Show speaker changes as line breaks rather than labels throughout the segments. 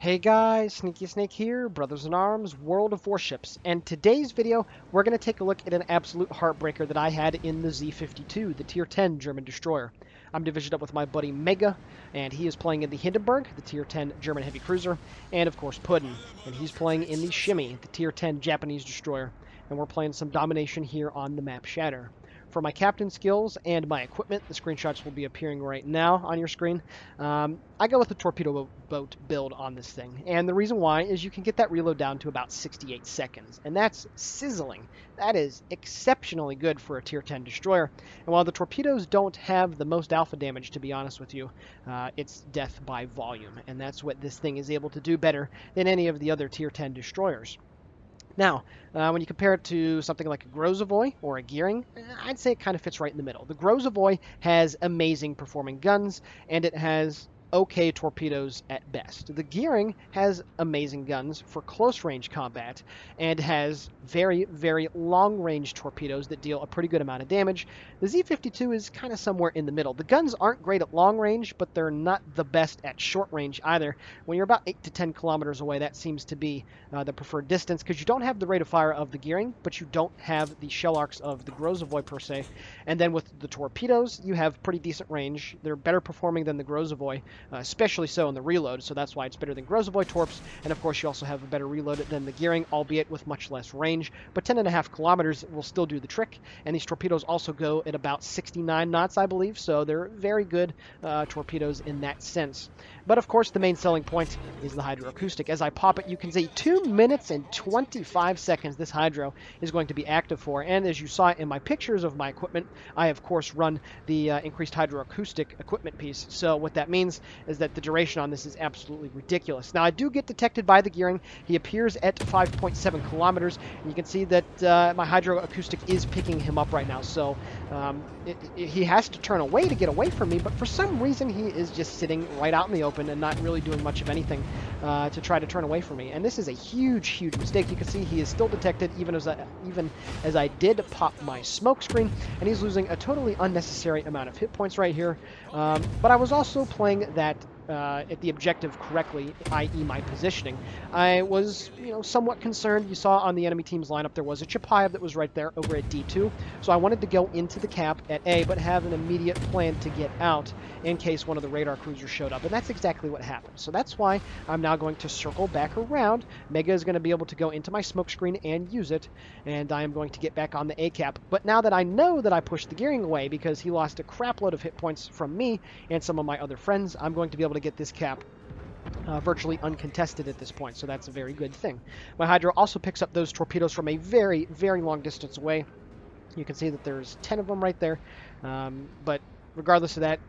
Hey guys, Sneaky Snake here, Brothers in Arms, World of Warships, and today's video we're going to take a look at an absolute heartbreaker that I had in the Z-52, the Tier 10 German destroyer. I'm divisioned up with my buddy Mega, and he is playing in the Hindenburg, the Tier 10 German heavy cruiser, and of course Puddin, and he's playing in the Shimmy, the Tier 10 Japanese destroyer, and we're playing some domination here on the map Shatter. For my captain skills and my equipment, the screenshots will be appearing right now on your screen. I go with the torpedo boat build on this thing, and the reason why is you can get that reload down to about 68 seconds, and that's sizzling. That is exceptionally good for a Tier 10 destroyer, and while the torpedoes don't have the most alpha damage, to be honest with you, it's death by volume, and that's what this thing is able to do better than any of the other Tier 10 destroyers. Now, when you compare it to something like a Grozavoy or a Gearing, I'd say it kind of fits right in the middle. The Grozavoy has amazing performing guns, and it has okay torpedoes at best. The Gearing has amazing guns for close range combat and has very, very long range torpedoes that deal a pretty good amount of damage. The Z-52 is kind of somewhere in the middle. The guns aren't great at long range, but they're not the best at short range either. When you're about 8 to 10 kilometers away, that seems to be the preferred distance, because you don't have the rate of fire of the Gearing, but you don't have the shell arcs of the Grozavoy per se. And then with the torpedoes, you have pretty decent range. They're better performing than the Grozavoy, especially so in the reload, so that's why it's better than Grozavoy torps. And of course, you also have a better reload than the Gearing, albeit with much less range. But 10.5 kilometers will still do the trick, and these torpedoes also go at about 69 knots, I believe, so they're very good torpedoes in that sense. But of course, the main selling point is the hydroacoustic. As I pop it, you can see 2 minutes and 25 seconds this hydro is going to be active for. And as you saw in my pictures of my equipment, I of course run the increased hydroacoustic equipment piece. So what that means is that the duration on this is absolutely ridiculous. Now, I do get detected by the Gearing. He appears at 5.7 kilometers, and you can see that my hydroacoustic is picking him up right now. So he has to turn away to get away from me, but for some reason he is just sitting right out in the open and not really doing much of anything to try to turn away from me. And this is a huge, huge mistake. You can see he is still detected even as I did pop my smoke screen, and he's losing a totally unnecessary amount of hit points right here. But I was also playing that at the objective correctly, i.e. my positioning. I was, somewhat concerned. You saw on the enemy team's lineup there was a Chapayev that was right there over at D2, so I wanted to go into the cap at A, but have an immediate plan to get out in case one of the radar cruisers showed up, and that's exactly what happened. So that's why I'm now going to circle back around. Mega is going to be able to go into my smoke screen and use it, and I am going to get back on the A cap. But now that I know that I pushed the Gearing away because he lost a crap load of hit points from me and some of my other friends, I'm going to be able to get this cap virtually uncontested at this point, so that's a very good thing. My hydro also picks up those torpedoes from a very, very long distance away. You can see that there's 10 of them right there, but regardless of that,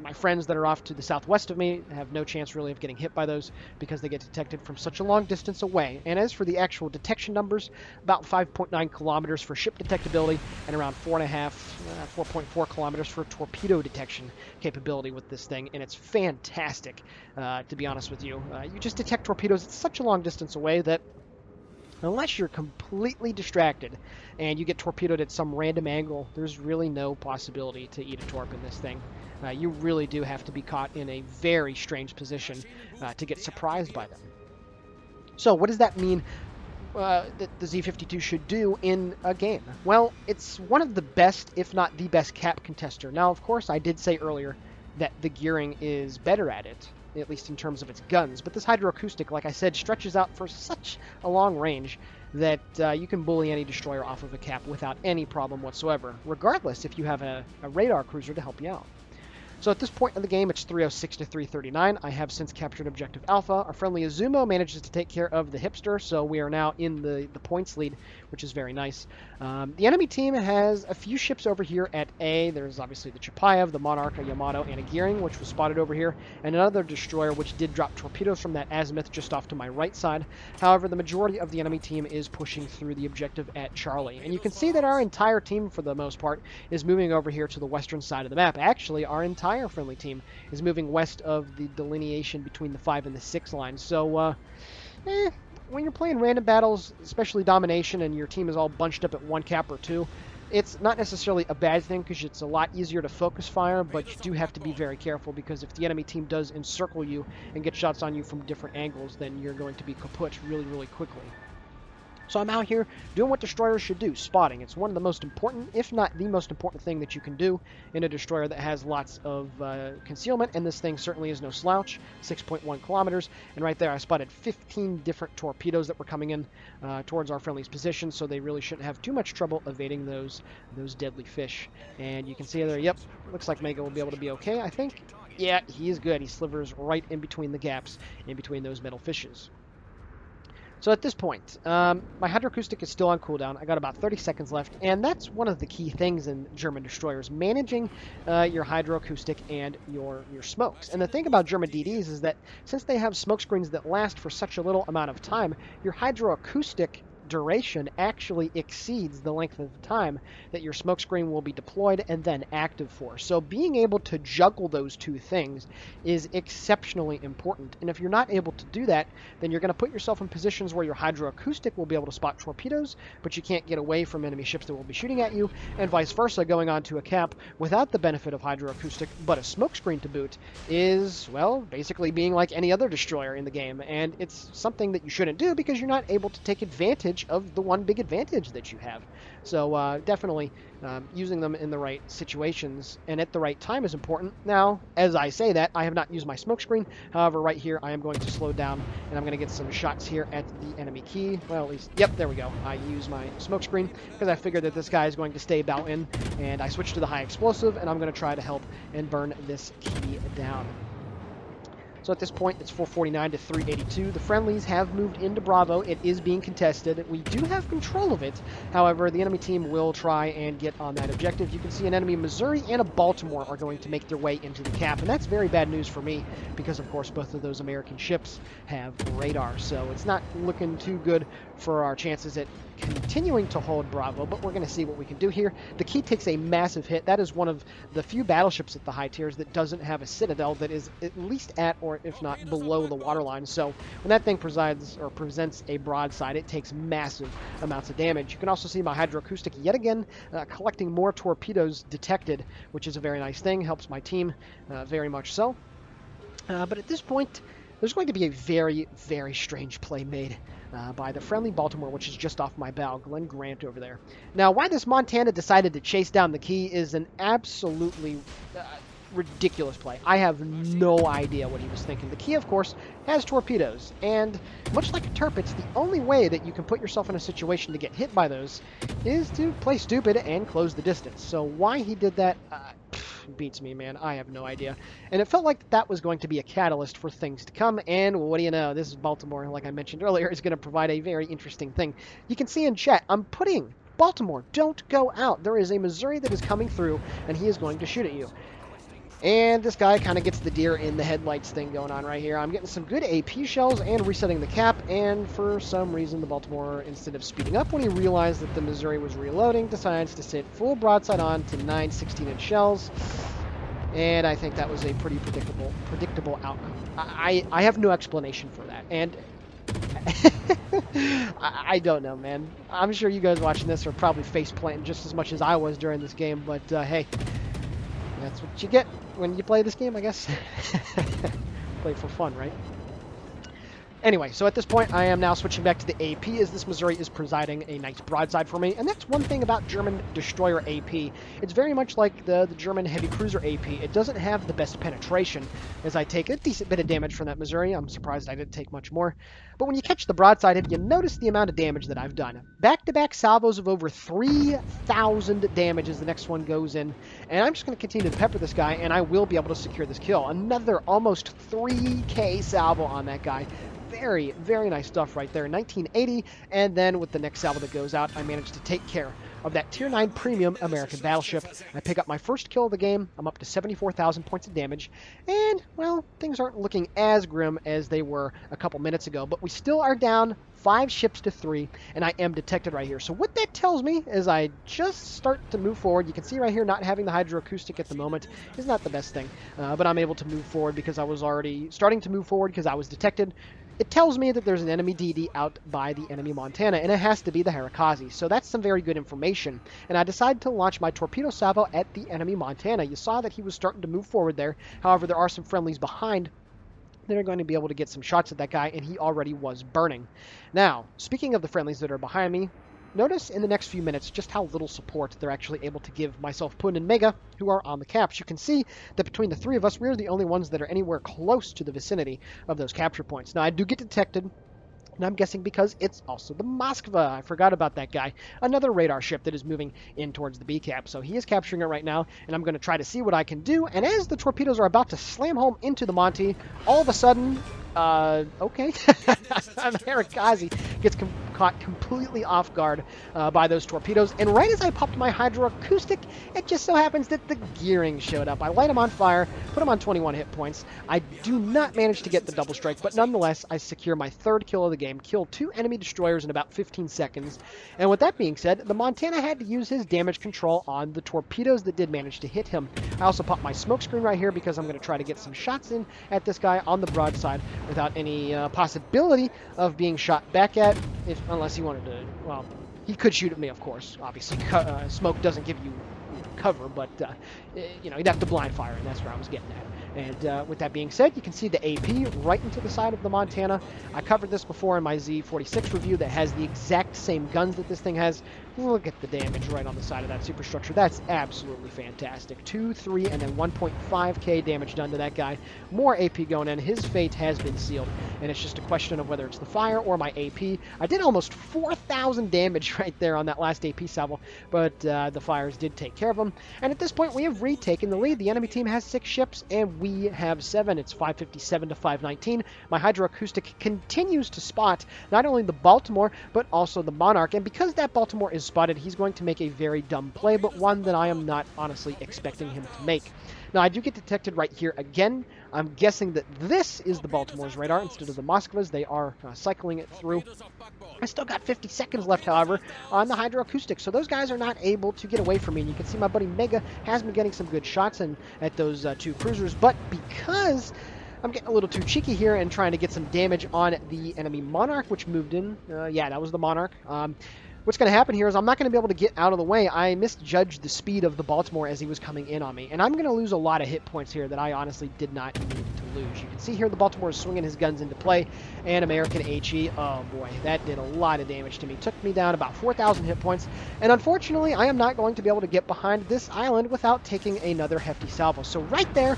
my friends that are off to the southwest of me have no chance really of getting hit by those because they get detected from such a long distance away. And as for the actual detection numbers, about 5.9 kilometers for ship detectability and around 4.4 kilometers for torpedo detection capability with this thing. And it's fantastic, to be honest with you. You just detect torpedoes at such a long distance away that unless you're completely distracted and you get torpedoed at some random angle, there's really no possibility to eat a torp in this thing. You really do have to be caught in a very strange position to get surprised by them. So what does that mean that the Z-52 should do in a game? Well, it's one of the best, if not the best, cap contester. Now, of course, I did say earlier that the Gearing is better at it, at least in terms of its guns. But this hydroacoustic, like I said, stretches out for such a long range that you can bully any destroyer off of a cap without any problem whatsoever, regardless if you have a radar cruiser to help you out. So at this point in the game, it's 306 to 339. I have since captured Objective Alpha. Our friendly Azumo manages to take care of the Hipster, so we are now in the points lead, which is very nice. The enemy team has a few ships over here at A. There's obviously the Chapayev, the Monarch, a Yamato, and a Gearing, which was spotted over here, and another destroyer which did drop torpedoes from that azimuth just off to my right side. However, the majority of the enemy team is pushing through the objective at Charlie. And you can see that our entire team, for the most part, is moving over here to the western side of the map. Actually, our entire friendly team is moving west of the delineation between the 5 and the 6 lines. So, when you're playing random battles, especially domination, and your team is all bunched up at one cap or two, It's not necessarily a bad thing because it's a lot easier to focus fire, but you do have to be very careful because if the enemy team does encircle you and get shots on you from different angles, then you're going to be kaput really, really quickly. So I'm out here doing what destroyers should do, spotting. It's one of the most important, if not the most important thing that you can do in a destroyer that has lots of concealment, and this thing certainly is no slouch, 6.1 kilometers, and right there I spotted 15 different torpedoes that were coming in towards our friendly's position, so they really shouldn't have too much trouble evading those deadly fish. And you can see there, yep, looks like Mega will be able to be okay, I think. Yeah, he is good. He slivers right in between the gaps, in between those metal fishes. So at this point, my hydroacoustic is still on cooldown. I got about 30 seconds left, and that's one of the key things in German destroyers, managing your hydroacoustic and your smokes. And the thing about German DDs is that since they have smoke screens that last for such a little amount of time, your hydroacoustic duration actually exceeds the length of time that your smoke screen will be deployed and then active for. So being able to juggle those two things is exceptionally important. And if you're not able to do that, then you're going to put yourself in positions where your hydroacoustic will be able to spot torpedoes, but you can't get away from enemy ships that will be shooting at you, and vice versa. Going onto a cap without the benefit of hydroacoustic but a smoke screen to boot is, well, basically being like any other destroyer in the game. And it's something that you shouldn't do because you're not able to take advantage of the one big advantage that you have. So definitely using them in the right situations and at the right time is important. Now, as I say that, I have not used my smoke screen. However, right here, I am going to slow down and I'm going to get some shots here at the enemy key. Well, at least, yep, there we go. I use my smoke screen because I figured that this guy is going to stay about in, and I switched to the high explosive, and I'm going to try to help and burn this key down. So at this point, it's 449 to 382. The friendlies have moved into Bravo. It is being contested. We do have control of it. However, the enemy team will try and get on that objective. You can see an enemy Missouri and a Baltimore are going to make their way into the cap, and that's very bad news for me because, of course, both of those American ships have radar. So it's not looking too good for our chances at continuing to hold Bravo, but we're going to see what we can do here. The key takes a massive hit. That is one of the few battleships at the high tiers that doesn't have a citadel that is at least at or if not below the waterline. So when that thing presents a broadside, it takes massive amounts of damage. You can also see my hydroacoustic yet again collecting more torpedoes detected, which is a very nice thing. Helps my team very much so. But at this point, there's going to be a very, very strange play made by the friendly Baltimore, which is just off my bow, Glenn Grant over there. Now, why this Montana decided to chase down the key is an absolutely ridiculous play. I have no idea what he was thinking. The key, of course, has torpedoes, and much like a Tirpitz, the only way that you can put yourself in a situation to get hit by those is to play stupid and close the distance. So why he did that beats me, man. I have no idea. And it felt like that was going to be a catalyst for things to come, and what do you know, this is Baltimore, like I mentioned earlier, is going to provide a very interesting thing. You can see in chat, I'm putting Baltimore, don't go out. There is a Missouri that is coming through, and he is going to shoot at you. And this guy kind of gets the deer in the headlights thing going on right here. I'm getting some good AP shells and resetting the cap, and for some reason the Baltimore, instead of speeding up when he realized that the Missouri was reloading, decides to sit full broadside on to 9 16-inch shells. And I think that was a pretty predictable outcome. I have no explanation for that. And I don't know, man. I'm sure you guys watching this are probably face-planting just as much as I was during this game, but hey, that's what you get when you play this game, I guess. Play for fun, right? Anyway, so at this point, I am now switching back to the AP as this Missouri is presiding a nice broadside for me. And that's one thing about German destroyer AP. It's very much like the German heavy cruiser AP. It doesn't have the best penetration, as I take a decent bit of damage from that Missouri. I'm surprised I didn't take much more. But when you catch the broadside hit, you notice the amount of damage that I've done. Back-to-back salvos of over 3,000 damage as the next one goes in. And I'm just going to continue to pepper this guy, and I will be able to secure this kill. Another almost 3K salvo on that guy. Very, very nice stuff right there. 1980, and then with the next salvo that goes out, I managed to take care of that Tier 9 premium American battleship. I pick up my first kill of the game. I'm up to 74,000 points of damage, and, well, things aren't looking as grim as they were a couple minutes ago, but we still are down 5 ships to 3, and I am detected right here. So what that tells me is I just start to move forward. You can see right here not having the hydroacoustic at the moment is not the best thing, but I'm able to move forward because I was already starting to move forward because I was detected. it tells me that there's an enemy DD out by the enemy Montana, and it has to be the Harikaze. So that's some very good information. And I decided to launch my torpedo salvo at the enemy Montana. You saw that he was starting to move forward there. However, there are some friendlies behind. They're going to be able to get some shots at that guy, and he already was burning. Now, speaking of the friendlies that are behind me, notice in the next few minutes just how little support they're actually able to give myself, Pun, and Mega, who are on the caps. You can see that between the three of us, we're the only ones that are anywhere close to the vicinity of those capture points. Now, I do get detected, and I'm guessing because it's also the Moskva. I forgot about that guy. Another radar ship that is moving in towards the B cap. So he is capturing it right now, and I'm going to try to see what I can do. And as the torpedoes are about to slam home into the Monty, all of a sudden, okay, Harikaze gets caught completely off guard by those torpedoes. And right as I popped my hydroacoustic, it just so happens that the gearing showed up. I light him on fire, put him on 21 hit points. I do not manage to get the double strike, but nonetheless, I secure my third kill of the game, kill 2 enemy destroyers in about 15 seconds. And with that being said, the Montana had to use his damage control on the torpedoes that did manage to hit him. I also popped my smoke screen right here because I'm going to try to get some shots in at this guy on the broadside without any possibility of being shot back at, unless he wanted to. Well, he could shoot at me, of course. Obviously, smoke doesn't give you cover, but you know, he'd have to blind fire, and that's where I was getting at. And with that being said, you can see the AP right into the side of the Montana. I covered this before in my Z-46 review that has the exact same guns that this thing has. Look at the damage right on the side of that superstructure. That's absolutely fantastic. 2, 3, and then 1.5k damage done to that guy. More AP going in. His fate has been sealed, and it's just a question of whether it's the fire or my AP. I did almost 4,000 damage right there on that last AP salvo, but the fires did take care of him. And at this point, we have retaken the lead. The enemy team has 6 ships, and we have 7. It's 557 to 519. My hydroacoustic continues to spot not only the Baltimore, but also the Monarch. And because that Baltimore is spotted, he's going to make a very dumb play, but one that I am not honestly expecting him to make. Now, I do get detected right here again. I'm guessing that this is the Baltimore's radar instead of the Moskva's. They are cycling it through. I still got 50 seconds left, however, on the hydroacoustic, so those guys are not able to get away from me. And you can see my buddy Mega has been getting some good shots at those 2 cruisers, but because I'm getting a little too cheeky here and trying to get some damage on the enemy Monarch, which moved in. Yeah, that was the Monarch. What's going to happen here is I'm not going to be able to get out of the way. I misjudged the speed of the Baltimore as he was coming in on me, and I'm going to lose a lot of hit points here that I honestly did not need to lose. You can see here the Baltimore is swinging his guns into play, and American HE, oh boy, that did a lot of damage to me. Took me down about 4,000 hit points, and unfortunately, I am not going to be able to get behind this island without taking another hefty salvo. So right there,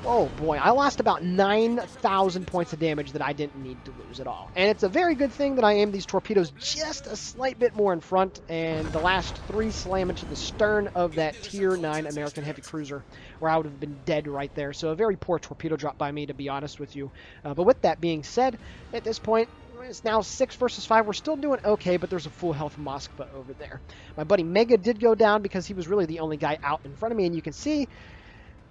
oh boy, I lost about 9,000 points of damage that I didn't need to lose at all. And it's a very good thing that I aimed these torpedoes just a slight bit more in front, and the last 3 slam into the stern of that Tier 9 American heavy cruiser, where I would have been dead right there. So a very poor torpedo drop by me, to be honest with you. But with that being said, at this point, it's now 6 versus 5. We're still doing okay, but there's a full health Moskva over there. My buddy Mega did go down because he was really the only guy out in front of me, and you can see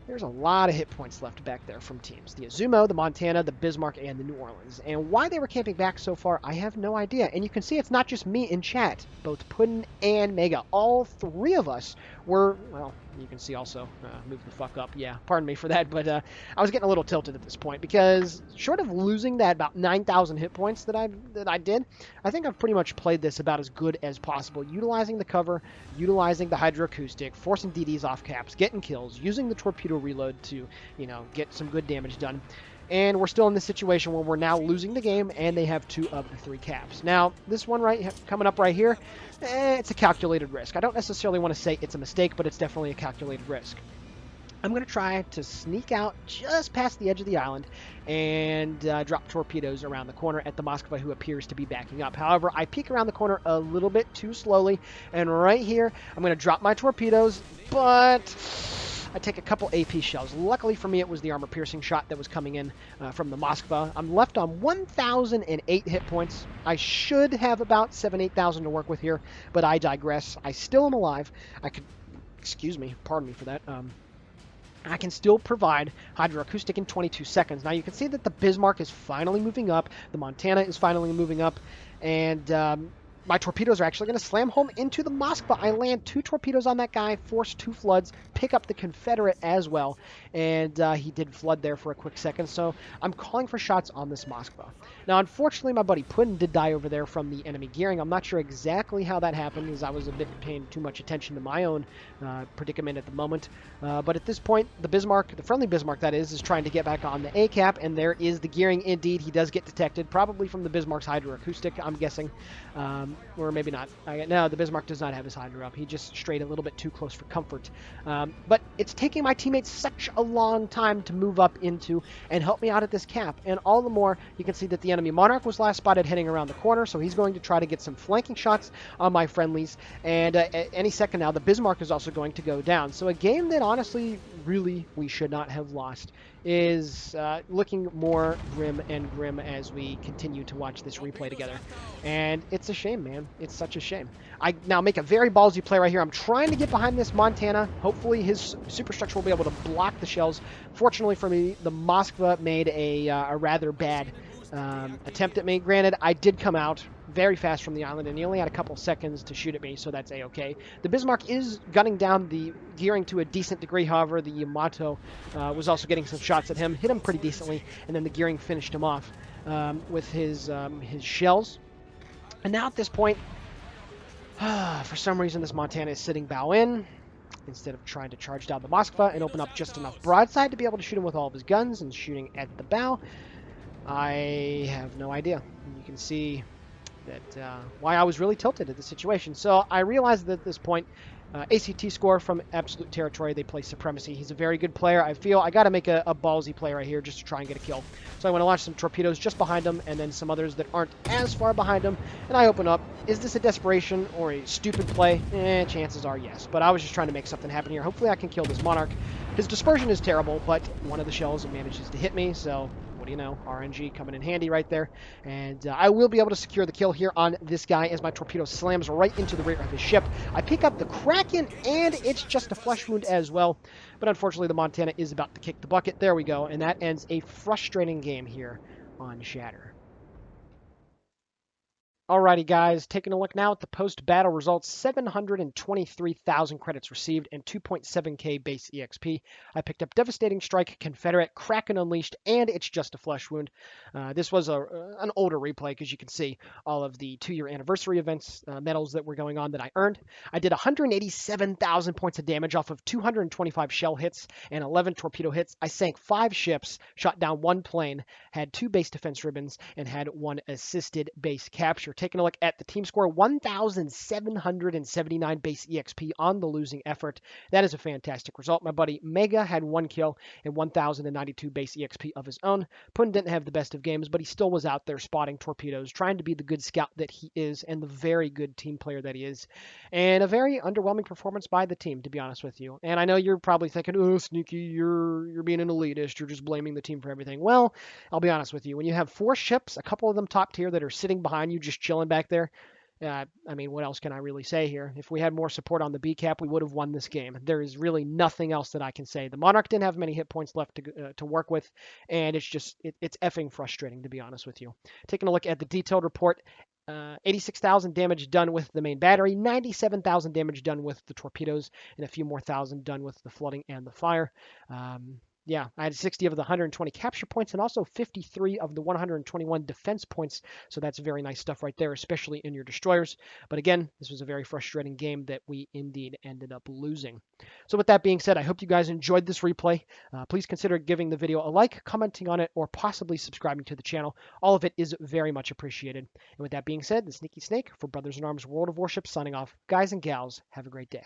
there's a lot of hit points left back there from teams. The Izumo, the Montana, the Bismarck, and the New Orleans. And why they were camping back so far, I have no idea. And you can see it's not just me in chat. Both Puddin and Mega, all 3 of us were, well, you can see also, move the fuck up. Yeah, pardon me for that, but I was getting a little tilted at this point because short of losing that about 9,000 hit points that I did, I think I've pretty much played this about as good as possible, utilizing the cover, utilizing the hydroacoustic, forcing DDs off caps, getting kills, using the torpedo reload to, you know, get some good damage done. And we're still in this situation where we're now losing the game, and they have 2 of the 3 caps. Now, this one coming up right here, it's a calculated risk. I don't necessarily want to say it's a mistake, but it's definitely a calculated risk. I'm going to try to sneak out just past the edge of the island and drop torpedoes around the corner at the Moskva, who appears to be backing up. However, I peek around the corner a little bit too slowly, and right here, I'm going to drop my torpedoes, but I take a couple AP shells. Luckily for me, it was the armor-piercing shot that was coming in from the Moskva. I'm left on 1,008 hit points. I should have about 8,000 to work with here, but I digress. I still am alive. I could, excuse me, pardon me for that. I can still provide hydroacoustic in 22 seconds. Now you can see that the Bismarck is finally moving up. The Montana is finally moving up, and my torpedoes are actually going to slam home into the Moskva. I land 2 torpedoes on that guy, force 2 floods, pick up the Confederate as well, and he did flood there for a quick second, so I'm calling for shots on this Moskva. Now, unfortunately, my buddy Putin did die over there from the enemy gearing. I'm not sure exactly how that happened, as I was a bit paying too much attention to my own predicament at the moment, but at this point, the Bismarck, the friendly Bismarck that is trying to get back on the A-cap, and there is the gearing. Indeed, he does get detected, probably from the Bismarck's hydroacoustic, I'm guessing. Or maybe not. No, the Bismarck does not have his hydro up. He just strayed a little bit too close for comfort. But it's taking my teammates such a long time to move up into and help me out at this cap. And all the more, you can see that the enemy Monarch was last spotted heading around the corner, so he's going to try to get some flanking shots on my friendlies. And any second now, the Bismarck is also going to go down. So a game that honestly, really, we should not have lost is looking more grim and grim as we continue to watch this replay together. And it's a shame, man. It's such a shame. I now make a very ballsy play right here. I'm trying to get behind this Montana. Hopefully his superstructure will be able to block the shells. Fortunately for me, the Moskva made a rather bad attempt at me. Granted, I did come out very fast from the island, and he only had a couple seconds to shoot at me, so that's a-okay. The Bismarck is gunning down the gearing to a decent degree. However, the Yamato was also getting some shots at him, hit him pretty decently, and then the gearing finished him off with his shells. And now at this point, for some reason, this Montana is sitting bow in instead of trying to charge down the Moskva and open up just enough broadside to be able to shoot him with all of his guns and shooting at the bow. I have no idea. You can see that why I was really tilted at the situation. So I realized that at this point, ACT score from absolute territory, they play supremacy. He's a very good player. I feel I got to make a ballsy play right here just to try and get a kill. So I want to launch some torpedoes just behind him and then some others that aren't as far behind him. And I open up. Is this a desperation or a stupid play? Chances are yes. But I was just trying to make something happen here. Hopefully I can kill this Monarch. His dispersion is terrible, but one of the shells manages to hit me, so what do you know? RNG coming in handy right there. And I will be able to secure the kill here on this guy as my torpedo slams right into the rear of his ship. I pick up the Kraken, and it's just a flesh wound as well. But unfortunately, the Montana is about to kick the bucket. There we go. And that ends a frustrating game here on Shatter. Alrighty, guys, taking a look now at the post-battle results. 723,000 credits received and 2.7k base EXP. I picked up Devastating Strike, Confederate, Kraken Unleashed, and It's Just a Flesh Wound. This was an older replay, because you can see all of the 2-year anniversary events, medals that were going on that I earned. I did 187,000 points of damage off of 225 shell hits and 11 torpedo hits. I sank 5 ships, shot down 1 plane, had 2 base defense ribbons, and had 1 assisted base capture. Taking a look at the team score, 1,779 base EXP on the losing effort. That is a fantastic result. My buddy Mega had 1 kill and 1,092 base EXP of his own. Putin didn't have the best of games, but he still was out there spotting torpedoes, trying to be the good scout that he is and the very good team player that he is. And a very underwhelming performance by the team, to be honest with you. And I know you're probably thinking, oh, Sneaky, you're being an elitist. You're just blaming the team for everything. Well, I'll be honest with you. When you have 4 ships, a couple of them top tier that are sitting behind you just chilling back there, I mean, what else can I really say here? If we had more support on the B cap, we would have won this game. There is really nothing else that I can say. The Monarch didn't have many hit points left to work with, and it's effing frustrating, to be honest with you. Taking a look at the detailed report, 86,000 damage done with the main battery, 97,000 damage done with the torpedoes, and a few more thousand done with the flooding and the fire. Yeah, I had 60 of the 120 capture points and also 53 of the 121 defense points. So that's very nice stuff right there, especially in your destroyers. But again, this was a very frustrating game that we indeed ended up losing. So with that being said, I hope you guys enjoyed this replay. Please consider giving the video a like, commenting on it, or possibly subscribing to the channel. All of it is very much appreciated. And with that being said, the Sneaky Snake for Brothers in Arms World of Warships signing off. Guys and gals, have a great day.